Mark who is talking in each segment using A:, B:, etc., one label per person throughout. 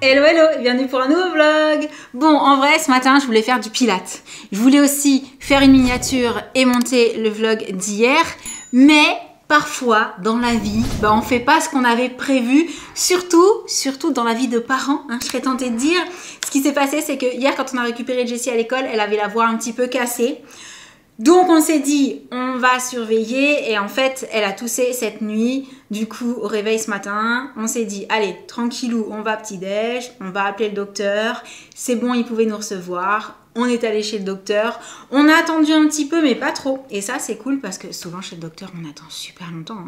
A: Hello hello, bienvenue pour un nouveau vlog. Bon, en vrai, ce matin, je voulais faire du pilates. Je voulais aussi faire une miniature et monter le vlog d'hier. Mais parfois, dans la vie, on fait pas ce qu'on avait prévu. Surtout dans la vie de parents, hein, je serais tentée de dire. Ce qui s'est passé, c'est que hier, quand on a récupéré Jessie à l'école, elle avait la voix un petit peu cassée. Donc on s'est dit, on va surveiller et en fait, elle a toussé cette nuit. Du coup, au réveil ce matin, on s'est dit, allez, tranquillou, on va petit-déj, on va appeler le docteur. C'est bon, il pouvait nous recevoir. On est allé chez le docteur. On a attendu un petit peu, mais pas trop. Et ça, c'est cool parce que souvent chez le docteur, on attend super longtemps.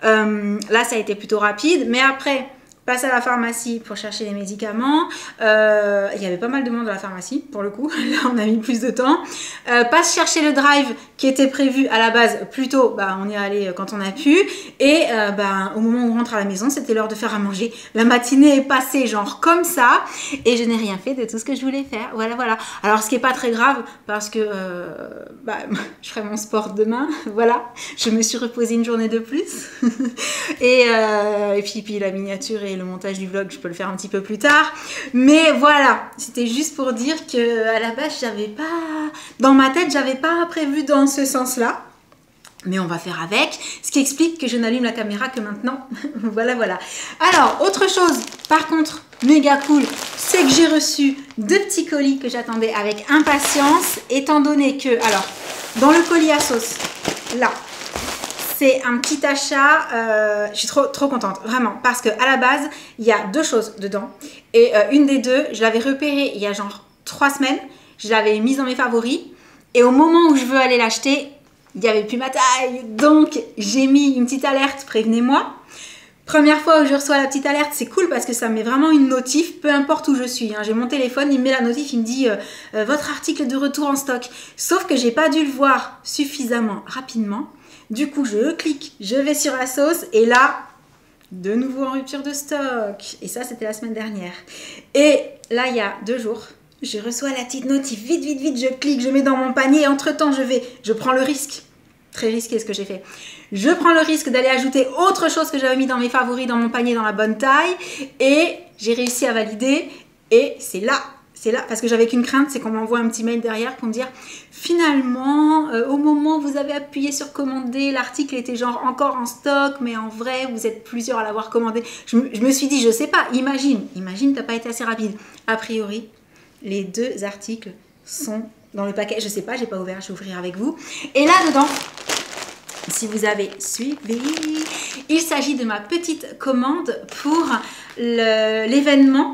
A: Là, ça a été plutôt rapide. Mais après, passe à la pharmacie pour chercher les médicaments. Il y avait pas mal de monde à la pharmacie, pour le coup. Là, on a mis plus de temps. Passe chercher le drive qui était prévu à la base plus tôt. On y est allé quand on a pu. Et au moment où on rentre à la maison, c'était l'heure de faire à manger. La matinée est passée genre comme ça. Et je n'ai rien fait de tout ce que je voulais faire. Voilà. Alors, ce qui n'est pas très grave parce que je ferai mon sport demain. Voilà. Je me suis reposée une journée de plus. et puis la miniature et le montage du vlog, je peux le faire un petit peu plus tard. Mais voilà, c'était juste pour dire que à la base, dans ma tête, j'avais pas prévu dans ce sens-là. Mais on va faire avec, ce qui explique que je n'allume la caméra que maintenant. voilà. Alors, autre chose, par contre, méga cool, c'est que j'ai reçu 2 petits colis que j'attendais avec impatience, étant donné que, alors, dans le colis à sauce, là, c'est un petit achat, je suis trop contente, vraiment, parce qu'à la base, il y a 2 choses dedans. Et une des 2, je l'avais repérée il y a genre 3 semaines, je l'avais mise dans mes favoris. Et au moment où je veux aller l'acheter, il n'y avait plus ma taille. Donc, j'ai mis une petite alerte, prévenez-moi. Première fois où je reçois la petite alerte, c'est cool parce que ça me met vraiment une notif, peu importe où je suis. Hein. J'ai mon téléphone, il me met la notif, il me dit votre article de retour en stock. Sauf que j'ai pas dû le voir suffisamment rapidement. Du coup, je clique, je vais sur la sauce et là, de nouveau en rupture de stock. Et ça, c'était la semaine dernière. Et là, il y a 2 jours, je reçois la petite notif. Vite, je clique, je mets dans mon panier. Et entre-temps, je prends le risque. Très risqué ce que j'ai fait. Je prends le risque d'aller ajouter autre chose que j'avais mis dans mes favoris, dans mon panier, dans la bonne taille. Et j'ai réussi à valider. Et c'est là, parce que j'avais qu'une crainte, c'est qu'on m'envoie un petit mail derrière pour me dire finalement, au moment où vous avez appuyé sur commander, l'article était genre encore en stock, mais en vrai, vous êtes plusieurs à l'avoir commandé. Je me suis dit, je sais pas, imagine, t'as pas été assez rapide. A priori, les 2 articles sont dans le paquet. Je sais pas, j'ai pas ouvert, je vais ouvrir avec vous. Et là-dedans, si vous avez suivi, il s'agit de ma petite commande pour l'événement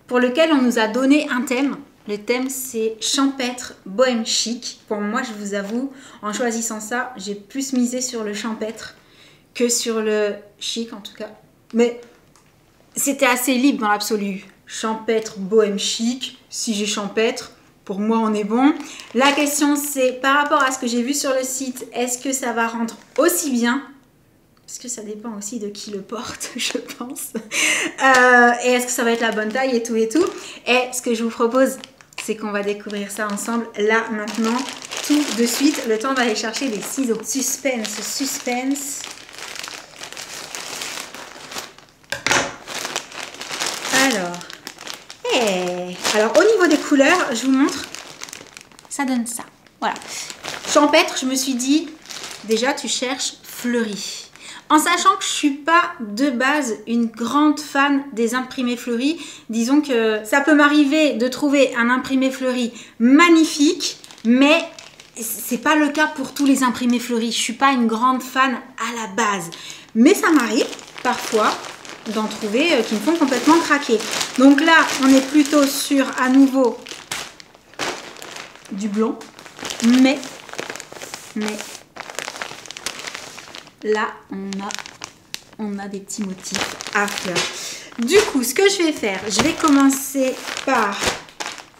A: pour lequel on nous a donné un thème. Le thème, c'est champêtre, bohème chic. Pour moi, je vous avoue, en choisissant ça, j'ai plus misé sur le champêtre que sur le chic, en tout cas. Mais c'était assez libre dans l'absolu. Champêtre, bohème chic. Si j'ai champêtre, pour moi, on est bon. La question, c'est par rapport à ce que j'ai vu sur le site, est-ce que ça va rendre aussi bien ? Parce que ça dépend aussi de qui le porte, je pense. Et est-ce que ça va être la bonne taille et tout. Et ce que je vous propose, c'est qu'on va découvrir ça ensemble, là, maintenant, tout de suite. Le temps d'aller chercher des ciseaux. Suspense. Alors, au niveau des couleurs, je vous montre. Ça donne ça. Voilà. Champêtre, je me suis dit, déjà, tu cherches fleuri. En sachant que je ne suis pas de base une grande fan des imprimés fleuris, disons que ça peut m'arriver de trouver un imprimé fleuri magnifique, mais ce n'est pas le cas pour tous les imprimés fleuris. Je ne suis pas une grande fan à la base. Mais ça m'arrive parfois d'en trouver qui me font complètement craquer. Donc là, on est plutôt sur à nouveau du blanc, mais là, on a des petits motifs à fleurs. Du coup, ce que je vais faire, je vais commencer par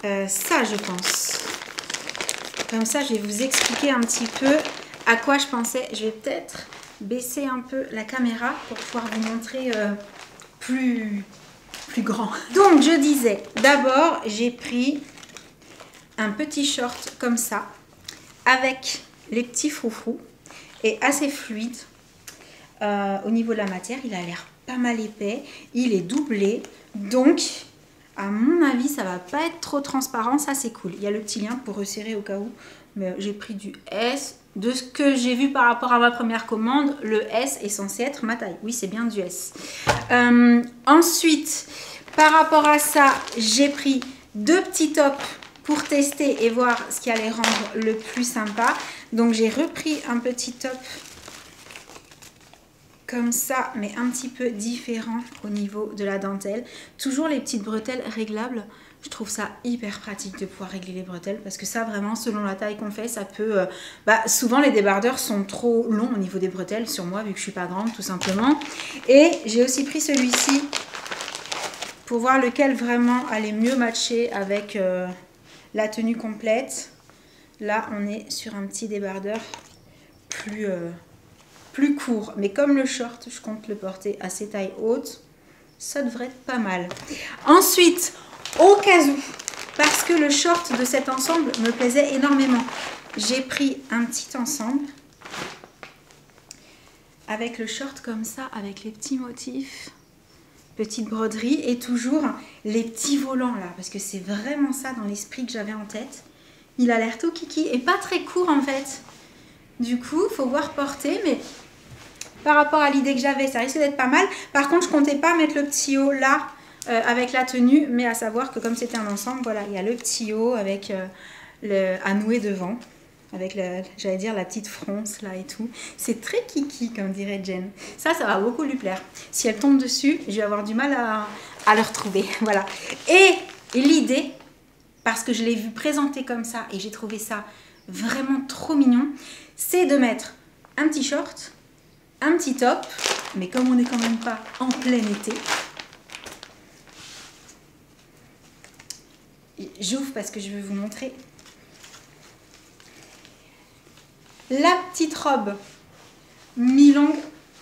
A: ça, je pense. Comme ça, je vais vous expliquer un petit peu à quoi je pensais. Je vais peut-être baisser un peu la caméra pour pouvoir vous montrer plus grand. Donc, je disais, d'abord, j'ai pris un petit short comme ça, avec les petits froufrous, et assez fluide. Au niveau de la matière, il a l'air pas mal épais. Il est doublé. Donc, À mon avis, ça va pas être trop transparent. Ça, c'est cool. Il y a le petit lien pour resserrer au cas où. Mais j'ai pris du S. De ce que j'ai vu par rapport à ma première commande, le S est censé être ma taille. Oui, c'est bien du S. Ensuite, par rapport à ça, j'ai pris 2 petits tops pour tester et voir ce qui allait rendre le plus sympa. Donc, j'ai repris un petit top comme ça, mais un petit peu différent au niveau de la dentelle. Toujours les petites bretelles réglables. Je trouve ça hyper pratique de pouvoir régler les bretelles parce que ça, vraiment, selon la taille qu'on fait, ça peut... souvent, les débardeurs sont trop longs au niveau des bretelles sur moi, vu que je suis pas grande, tout simplement. Et j'ai aussi pris celui-ci pour voir lequel vraiment allait mieux matcher avec la tenue complète. Là, on est sur un petit débardeur plus court. Mais comme le short, je compte le porter à ses tailles hautes, ça devrait être pas mal. Ensuite, au cas où, parce que le short de cet ensemble me plaisait énormément, j'ai pris un petit ensemble avec le short comme ça, avec les petits motifs, petite broderie et toujours les petits volants là, parce que c'est vraiment ça dans l'esprit que j'avais en tête. Il a l'air tout kiki et pas très court en fait. Du coup, il faut voir porter, mais par rapport à l'idée que j'avais, ça risque d'être pas mal. Par contre, je comptais pas mettre le petit haut là avec la tenue, mais à savoir que comme c'était un ensemble, voilà, il y a le petit haut avec à nouer devant, avec j'allais dire la petite fronce là et tout. C'est très kiki comme dirait Jen. Ça va beaucoup lui plaire. Si elle tombe dessus, je vais avoir du mal à le retrouver. Voilà. Et l'idée, parce que je l'ai vu présenter comme ça et j'ai trouvé ça vraiment trop mignon, c'est de mettre un petit short, un petit top, mais comme on n'est quand même pas en plein été, j'ouvre parce que je vais vous montrer la petite robe mi-longue.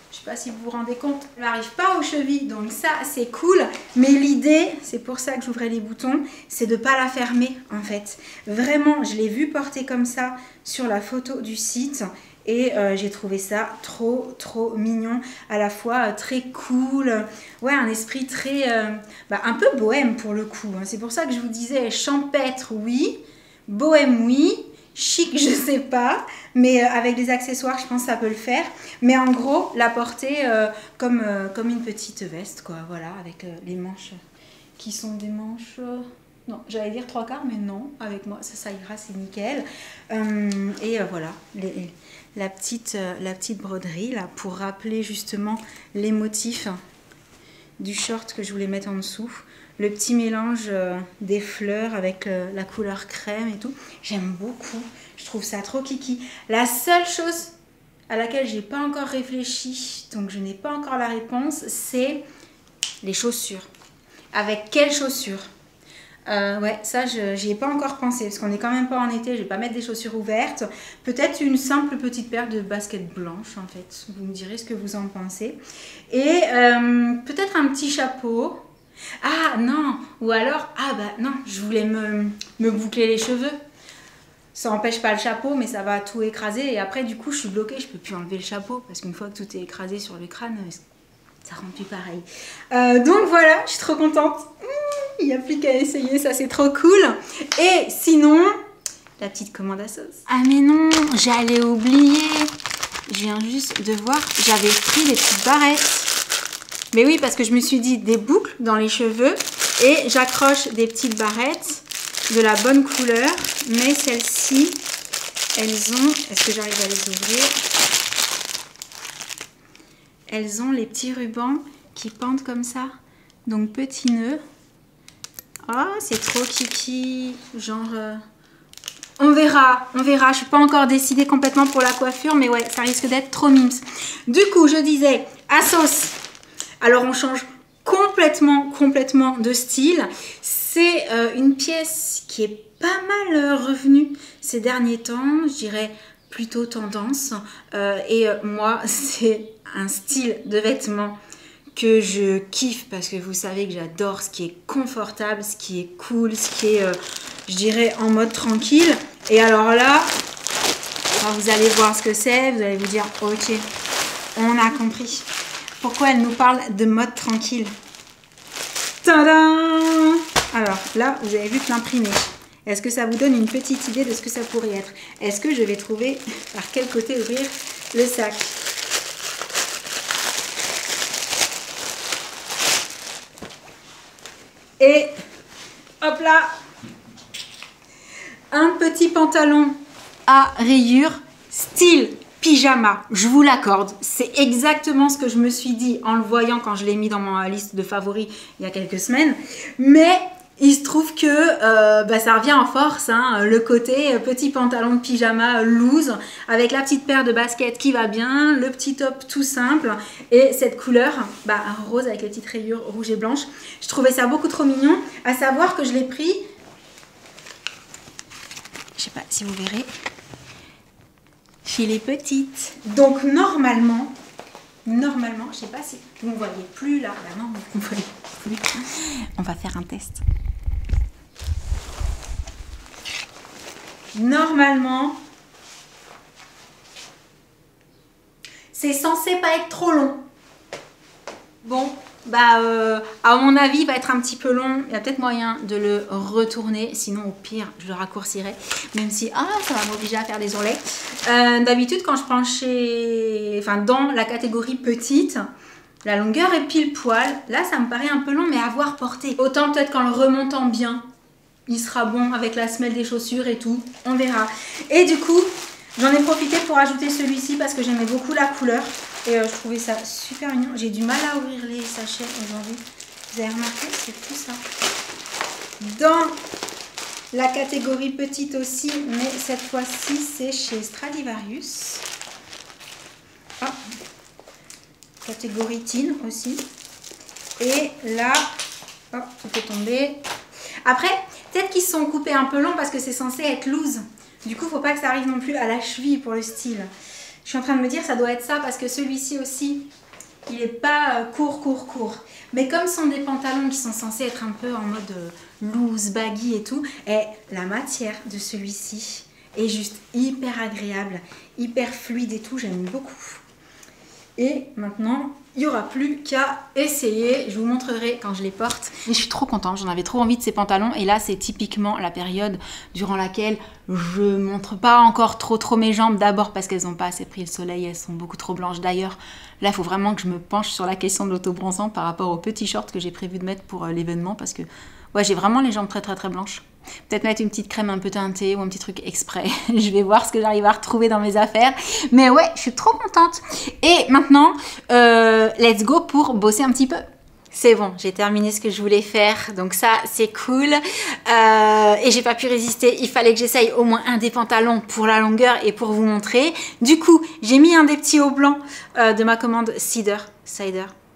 A: Je ne sais pas si vous vous rendez compte, elle n'arrive pas aux chevilles, donc ça c'est cool. Mais l'idée, c'est pour ça que j'ouvrais les boutons, c'est de ne pas la fermer en fait. Vraiment, je l'ai vu porter comme ça sur la photo du site. Et j'ai trouvé ça trop mignon, à la fois très cool, ouais, un esprit très, un peu bohème pour le coup. Hein. C'est pour ça que je vous disais champêtre, oui, bohème, oui, chic, je sais pas, mais avec des accessoires, je pense que ça peut le faire. Mais en gros, la porter comme une petite veste, quoi, voilà, avec les manches qui sont des manches... non, j'allais dire 3/4, mais non, avec moi, ça ira, c'est nickel. Et voilà, la petite broderie là pour rappeler justement les motifs du short que je voulais mettre en dessous. Le petit mélange des fleurs avec la couleur crème et tout. J'aime beaucoup, je trouve ça trop kiki. La seule chose à laquelle j'ai pas encore réfléchi, donc je n'ai pas encore la réponse, c'est les chaussures. Avec quelles chaussures? Ouais, ça, j'y ai pas encore pensé parce qu'on est quand même pas en été. Je vais pas mettre des chaussures ouvertes. Peut-être une simple petite paire de baskets blanches en fait. Vous me direz ce que vous en pensez. Et peut-être un petit chapeau. Ah non, ou alors, non, je voulais me boucler les cheveux. Ça n'empêche pas le chapeau, mais ça va tout écraser. Et après, du coup, je suis bloquée. Je peux plus enlever le chapeau parce qu'une fois que tout est écrasé sur le crâne, ça rend plus pareil. Donc voilà, je suis trop contente. Il n'y a plus qu'à essayer, ça c'est trop cool. Et sinon, la petite commande à sauce. Ah mais non, j'allais oublier. Je viens juste de voir, j'avais pris des petites barrettes. Mais oui, parce que je me suis dit des boucles dans les cheveux. Et j'accroche des petites barrettes de la bonne couleur. Mais celles-ci, elles ont... Est-ce que j'arrive à les ouvrir? Elles ont les petits rubans qui pendent comme ça. Donc petit nœud. Ah, c'est trop kiki, genre... On verra. Je suis pas encore décidée complètement pour la coiffure, mais ouais, ça risque d'être trop mimes. Du coup, je disais, à sauce. Alors, on change complètement de style. C'est une pièce qui est pas mal revenue ces derniers temps, je dirais plutôt tendance. Et moi, c'est un style de vêtements que je kiffe parce que vous savez que j'adore ce qui est confortable, ce qui est cool, ce qui est, je dirais, en mode tranquille. Et alors là, quand vous allez voir ce que c'est, vous allez vous dire, ok, on a compris. Pourquoi elle nous parle de mode tranquille? Tadam! Alors là, vous avez vu que l'imprimé. Est-ce que ça vous donne une petite idée de ce que ça pourrait être? Est-ce que je vais trouver par quel côté ouvrir le sac? Et hop là, un petit pantalon à rayures style pyjama, je vous l'accorde, c'est exactement ce que je me suis dit en le voyant quand je l'ai mis dans ma liste de favoris il y a quelques semaines, mais il se trouve que ça revient en force, hein, le côté petit pantalon de pyjama loose avec la petite paire de baskets qui va bien, le petit top tout simple et cette couleur rose avec les petites rayures rouges et blanches. Je trouvais ça beaucoup trop mignon, à savoir que je l'ai pris, je sais pas si vous verrez, chez les petites. Donc normalement, je sais pas si vous ne voyez plus là, non, vous ne voyez plus. On va faire un test. Normalement, c'est censé pas être trop long. Bon, à mon avis, il va être un petit peu long. Il y a peut-être moyen de le retourner. Sinon, au pire, je le raccourcirai. Même si, ça va m'obliger à faire des ourlets. D'habitude, quand je prends dans la catégorie petite, la longueur est pile poil. Là, ça me paraît un peu long, mais à voir porter. Autant peut-être qu'en le remontant bien, il sera bon avec la semelle des chaussures et tout. On verra. Et du coup, j'en ai profité pour ajouter celui-ci parce que j'aimais beaucoup la couleur. Et je trouvais ça super mignon. J'ai du mal à ouvrir les sachets aujourd'hui. Vous avez remarqué, c'est fou ça. Dans la catégorie petite aussi, mais cette fois-ci, c'est chez Stradivarius. Catégorie teen aussi. Et là, tout est tombé. Après, peut-être qu'ils se sont coupés un peu long parce que c'est censé être loose. Du coup, il ne faut pas que ça arrive non plus à la cheville pour le style. Je suis en train de me dire ça doit être ça parce que celui-ci aussi, il n'est pas court. Mais comme ce sont des pantalons qui sont censés être un peu en mode loose, baggy et tout, et la matière de celui-ci est juste hyper agréable, hyper fluide et tout, j'aime beaucoup. Et maintenant, il n'y aura plus qu'à essayer. Je vous montrerai quand je les porte. Et je suis trop contente, j'en avais trop envie de ces pantalons. Et là, c'est typiquement la période durant laquelle je ne montre pas encore trop mes jambes. D'abord parce qu'elles n'ont pas assez pris le soleil, elles sont beaucoup trop blanches. D'ailleurs, là, il faut vraiment que je me penche sur la question de l'autobronzant par rapport aux petits shorts que j'ai prévu de mettre pour l'événement. Parce que ouais, j'ai vraiment les jambes très blanches. Peut-être mettre une petite crème un peu teintée ou un petit truc exprès. Je vais voir ce que j'arrive à retrouver dans mes affaires. Mais ouais, je suis trop contente. Et maintenant, let's go pour bosser un petit peu. C'est bon, j'ai terminé ce que je voulais faire. Donc ça, c'est cool. Et j'ai pas pu résister. Il fallait que j'essaye au moins un des pantalons pour la longueur et pour vous montrer. Du coup, j'ai mis un des petits hauts blancs de ma commande Cider.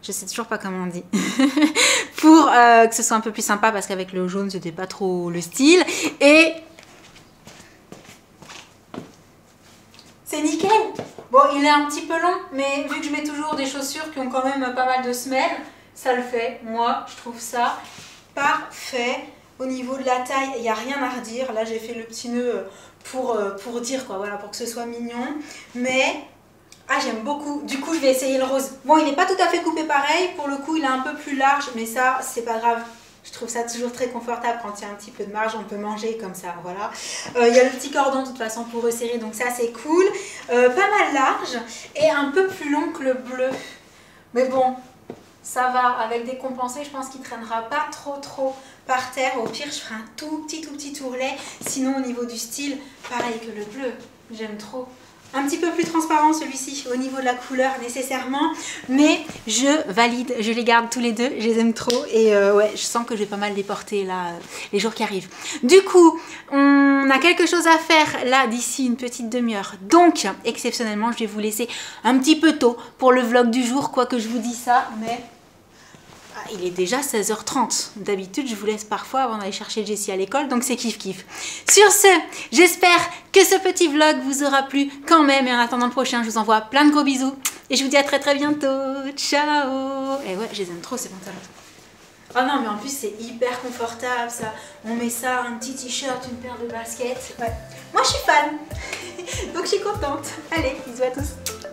A: Je sais toujours pas comment on dit. Pour que ce soit un peu plus sympa parce qu'avec le jaune, c'était pas trop le style. Et c'est nickel. Bon, il est un petit peu long, mais vu que je mets toujours des chaussures qui ont quand même pas mal de semelles, ça le fait. Moi, je trouve ça parfait. Au niveau de la taille, il n'y a rien à redire. Là, j'ai fait le petit nœud pour dire quoi, voilà, pour que ce soit mignon. Mais j'aime beaucoup. Du coup, je vais essayer le rose. Bon, il n'est pas tout à fait coupé pareil. Pour le coup, il est un peu plus large, mais ça, c'est pas grave. Je trouve ça toujours très confortable quand il y a un petit peu de marge. On peut manger comme ça, voilà. Il y a le petit cordon, de toute façon, pour resserrer. Donc ça, c'est cool. Pas mal large et un peu plus long que le bleu. Mais bon, ça va. Avec des compensés, je pense qu'il ne traînera pas trop par terre. Au pire, je ferai un tout petit ourlet. Sinon, au niveau du style, pareil que le bleu. J'aime trop. Un petit peu plus transparent celui-ci au niveau de la couleur nécessairement, mais je valide, je les garde tous les deux, je les aime trop et ouais, je sens que je vais pas mal les porter là les jours qui arrivent. Du coup, on a quelque chose à faire là d'ici une petite demi-heure, donc exceptionnellement je vais vous laisser un petit peu tôt pour le vlog du jour, quoique je vous dis ça, mais il est déjà 16h30. D'habitude, je vous laisse parfois avant d'aller chercher Jessie à l'école, donc c'est kiff. Sur ce, j'espère que ce petit vlog vous aura plu quand même. Et en attendant le prochain, je vous envoie plein de gros bisous. Et je vous dis à très bientôt. Ciao. Et ouais, je les aime trop ces pantalons. Oh non, mais en plus, c'est hyper confortable ça. On met ça, un petit t-shirt, une paire de baskets. Ouais. Moi, je suis fan. Donc, je suis contente. Allez, bisous à tous.